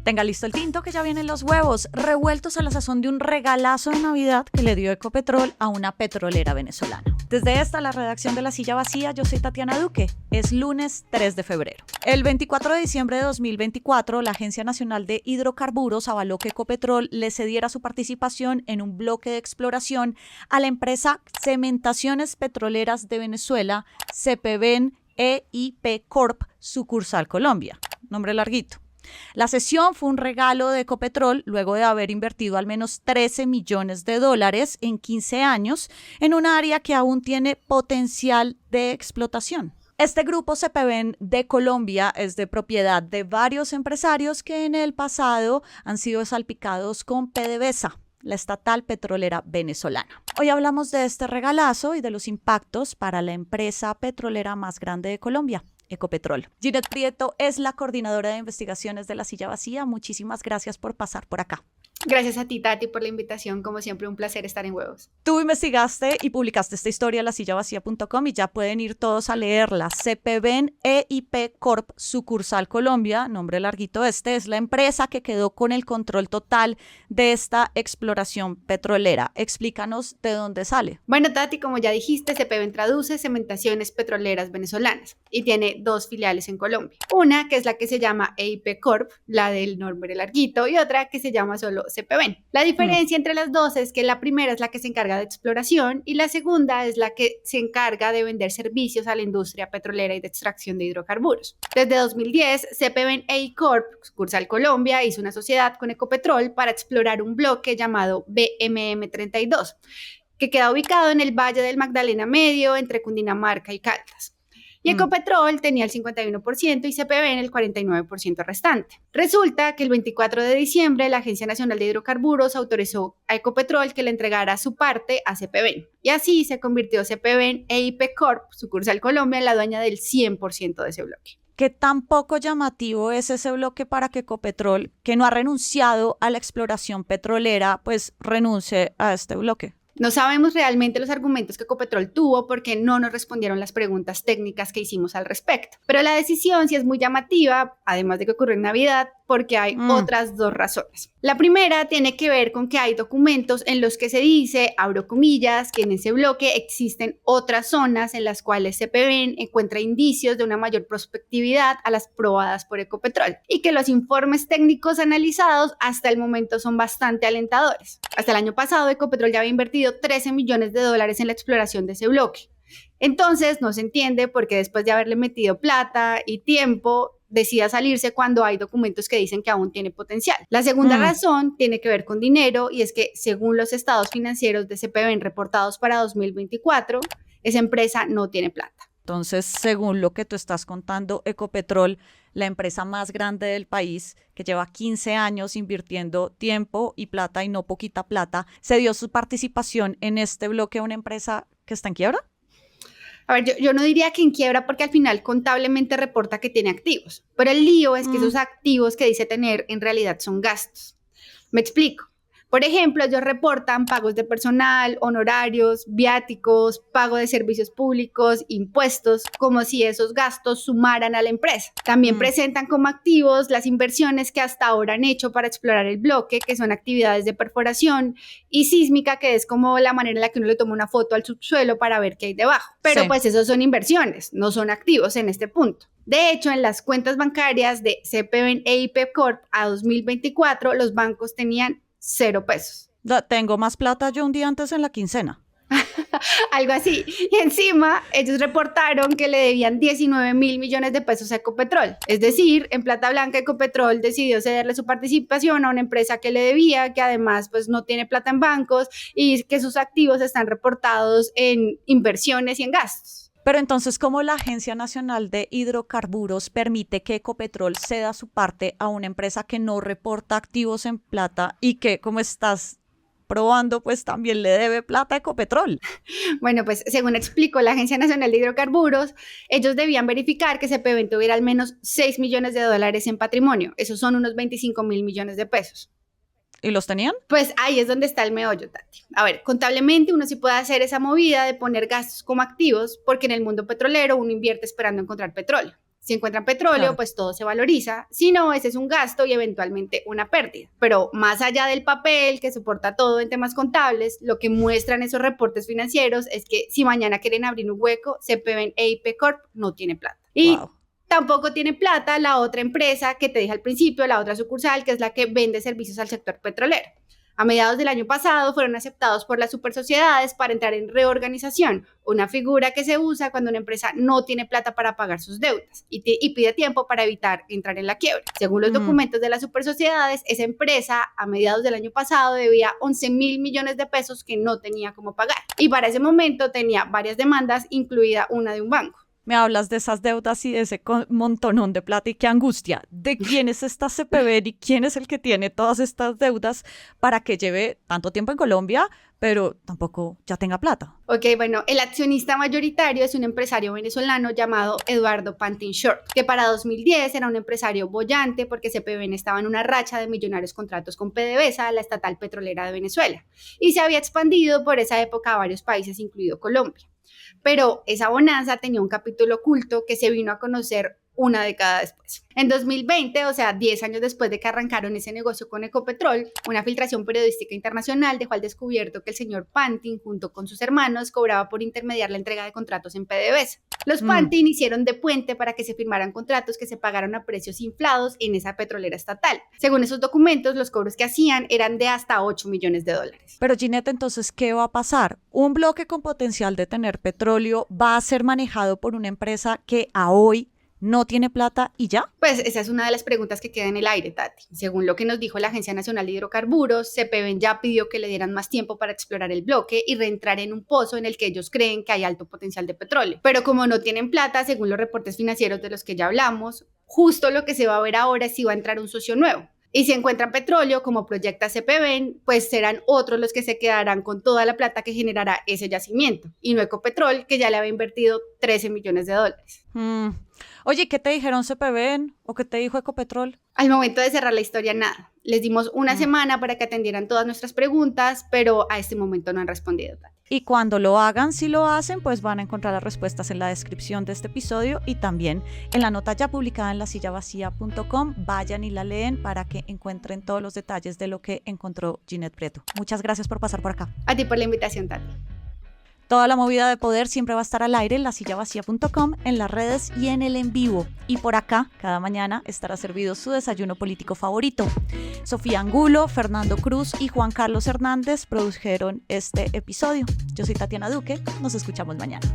Tenga listo el tinto que ya vienen los huevos, revueltos a la sazón de un regalazo de Navidad que le dio Ecopetrol a una petrolera venezolana. Desde la redacción de La Silla Vacía, yo soy Tatiana Duque. Es lunes 3 de febrero. El 24 de diciembre de 2024, la Agencia Nacional de Hidrocarburos avaló que Ecopetrol le cediera su participación en un bloque de exploración a la empresa Cementaciones Petroleras de Venezuela, CPVen EIP Corp, sucursal Colombia. Nombre larguito. La cesión fue un regalo de Ecopetrol luego de haber invertido al menos $13 millones en 15 años en un área que aún tiene potencial de explotación. Este grupo CPVen de Colombia es de propiedad de varios empresarios que en el pasado han sido salpicados con PDVSA, la estatal petrolera venezolana. Hoy hablamos de este regalazo y de los impactos para la empresa petrolera más grande de Colombia, Ecopetrol. Ginette Prieto es la coordinadora de investigaciones de La Silla Vacía. Muchísimas gracias por pasar por acá. Gracias a ti, Tati, por la invitación. Como siempre, un placer estar en Huevos. Tú investigaste y publicaste esta historia en lasillavacía.com y ya pueden ir todos a leerla. CPVen EIP Corp, sucursal Colombia, nombre larguito es la empresa que quedó con el control total de esta exploración petrolera. Explícanos de dónde sale. Bueno, Tati, como ya dijiste, CPVen traduce Cementaciones Petroleras Venezolanas y tiene dos filiales en Colombia. Una que es la que se llama EIP Corp, la del nombre larguito, y otra que se llama solo CPVen. La diferencia entre las dos es que la primera es la que se encarga de exploración y la segunda es la que se encarga de vender servicios a la industria petrolera y de extracción de hidrocarburos. Desde 2010, CPVen EI Corp, sucursal Colombia, hizo una sociedad con Ecopetrol para explorar un bloque llamado BMM-32, que queda ubicado en el Valle del Magdalena Medio, entre Cundinamarca y Caldas. Y Ecopetrol tenía el 51% y CPVen el 49% restante. Resulta que el 24 de diciembre la Agencia Nacional de Hidrocarburos autorizó a Ecopetrol que le entregara su parte a CPVen. Y así se convirtió CPVen EIP Corp, sucursal Colombia, en la dueña del 100% de ese bloque. ¿Qué tan poco llamativo es ese bloque para que Ecopetrol, que no ha renunciado a la exploración petrolera, pues renuncie a este bloque? No sabemos realmente los argumentos que Ecopetrol tuvo porque no nos respondieron las preguntas técnicas que hicimos al respecto. Pero la decisión sí es muy llamativa, además de que ocurrió en Navidad, porque hay otras dos razones. La primera tiene que ver con que hay documentos en los que se dice, abro comillas, que en ese bloque existen otras zonas en las cuales CPVen encuentra indicios de una mayor prospectividad a las probadas por Ecopetrol y que los informes técnicos analizados hasta el momento son bastante alentadores. Hasta el año pasado, Ecopetrol ya había invertido $13 millones en la exploración de ese bloque. Entonces, no se entiende por qué después de haberle metido plata y tiempo, decida salirse cuando hay documentos que dicen que aún tiene potencial. La segunda razón tiene que ver con dinero y es que según los estados financieros de CPVen reportados para 2024, esa empresa no tiene plata. Entonces, según lo que tú estás contando, Ecopetrol, la empresa más grande del país, que lleva 15 años invirtiendo tiempo y plata y no poquita plata, ¿se dio su participación en este bloque a una empresa que está en quiebra? A ver, yo no diría que en quiebra porque al final contablemente reporta que tiene activos, pero el lío es que esos activos que dice tener en realidad son gastos. Me explico. Por ejemplo, ellos reportan pagos de personal, honorarios, viáticos, pago de servicios públicos, impuestos, como si esos gastos sumaran a la empresa. También presentan como activos las inversiones que hasta ahora han hecho para explorar el bloque, que son actividades de perforación y sísmica, que es como la manera en la que uno le toma una foto al subsuelo para ver qué hay debajo. Pero pues esos son inversiones, no son activos en este punto. De hecho, en las cuentas bancarias de CPVen EIP Corp a 2024, los bancos tenían 0 pesos. Tengo más plata yo un día antes en la quincena. Algo así. Y encima, ellos reportaron que le debían 19 mil millones de pesos a Ecopetrol. Es decir, en plata blanca, Ecopetrol decidió cederle su participación a una empresa que le debía, que además pues no tiene plata en bancos y que sus activos están reportados en inversiones y en gastos. Pero entonces, ¿cómo la Agencia Nacional de Hidrocarburos permite que Ecopetrol ceda su parte a una empresa que no reporta activos en plata y que, como estás probando, pues también le debe plata a Ecopetrol? Bueno, pues según explicó la Agencia Nacional de Hidrocarburos, ellos debían verificar que CPVen tuviera al menos $6 millones en patrimonio. Esos son unos 25 mil millones de pesos. ¿Y los tenían? Pues ahí es donde está el meollo, Tati. A ver, contablemente uno sí puede hacer esa movida de poner gastos como activos porque en el mundo petrolero uno invierte esperando encontrar petróleo. Si encuentran petróleo, Claro. pues todo se valoriza. Si no, ese es un gasto y eventualmente una pérdida. Pero más allá del papel que soporta todo en temas contables, lo que muestran esos reportes financieros es que si mañana quieren abrir un hueco, CPV EIP Corp no tiene plata. Y Wow. tampoco tiene plata la otra empresa que te dije al principio, la otra sucursal, que es la que vende servicios al sector petrolero. A mediados del año pasado fueron aceptados por las supersociedades para entrar en reorganización, una figura que se usa cuando una empresa no tiene plata para pagar sus deudas y pide tiempo para evitar entrar en la quiebra. Según los documentos de las supersociedades, esa empresa a mediados del año pasado debía 11.000 millones de pesos que no tenía cómo pagar. Y para ese momento tenía varias demandas, incluida una de un banco. Me hablas de esas deudas y de ese montonón de plata y qué angustia. ¿De quién es esta CPV y quién es el que tiene todas estas deudas para que lleve tanto tiempo en Colombia, pero tampoco ya tenga plata? Ok, bueno, el accionista mayoritario es un empresario venezolano llamado Eduardo Pantin Short, que para 2010 era un empresario boyante porque CPV estaba en una racha de millonarios contratos con PDVSA, la estatal petrolera de Venezuela, y se había expandido por esa época a varios países, incluido Colombia. Pero esa bonanza tenía un capítulo oculto que se vino a conocer una década después. En 2020, o sea, 10 años después de que arrancaron ese negocio con Ecopetrol, una filtración periodística internacional dejó al descubierto que el señor Pantin, junto con sus hermanos, cobraba por intermediar la entrega de contratos en PDVSA. Los Pantin hicieron de puente para que se firmaran contratos que se pagaron a precios inflados en esa petrolera estatal. Según esos documentos, los cobros que hacían eran de hasta 8 millones de dólares. Pero Ginette, entonces, ¿qué va a pasar? ¿Un bloque con potencial de tener petróleo va a ser manejado por una empresa que a hoy no tiene plata y ya? Pues esa es una de las preguntas que queda en el aire, Tati. Según lo que nos dijo la Agencia Nacional de Hidrocarburos, CPV ya pidió que le dieran más tiempo para explorar el bloque y reentrar en un pozo en el que ellos creen que hay alto potencial de petróleo. Pero como no tienen plata, según los reportes financieros de los que ya hablamos, justo lo que se va a ver ahora es si va a entrar un socio nuevo. Y si encuentran petróleo, como proyecta CPV, pues serán otros los que se quedarán con toda la plata que generará ese yacimiento. Y no Ecopetrol, que ya le había invertido 13 millones de dólares. Oye, ¿qué te dijeron CPV o qué te dijo Ecopetrol? Al momento de cerrar la historia, nada. Les dimos una semana para que atendieran todas nuestras preguntas, pero a este momento no han respondido. Y cuando lo hagan, si lo hacen, pues van a encontrar las respuestas en la descripción de este episodio y también en la nota ya publicada en lasillavacía.com. Vayan y la leen para que encuentren todos los detalles de lo que encontró Ginette Prieto. Muchas gracias por pasar por acá. A ti por la invitación, Tati. Toda la movida de poder siempre va a estar al aire en lasillavacía.com, en las redes y en el en vivo. Y por acá, cada mañana, estará servido su desayuno político favorito. Sofía Angulo, Fernando Cruz y Juan Carlos Hernández produjeron este episodio. Yo soy Tatiana Duque. Nos escuchamos mañana.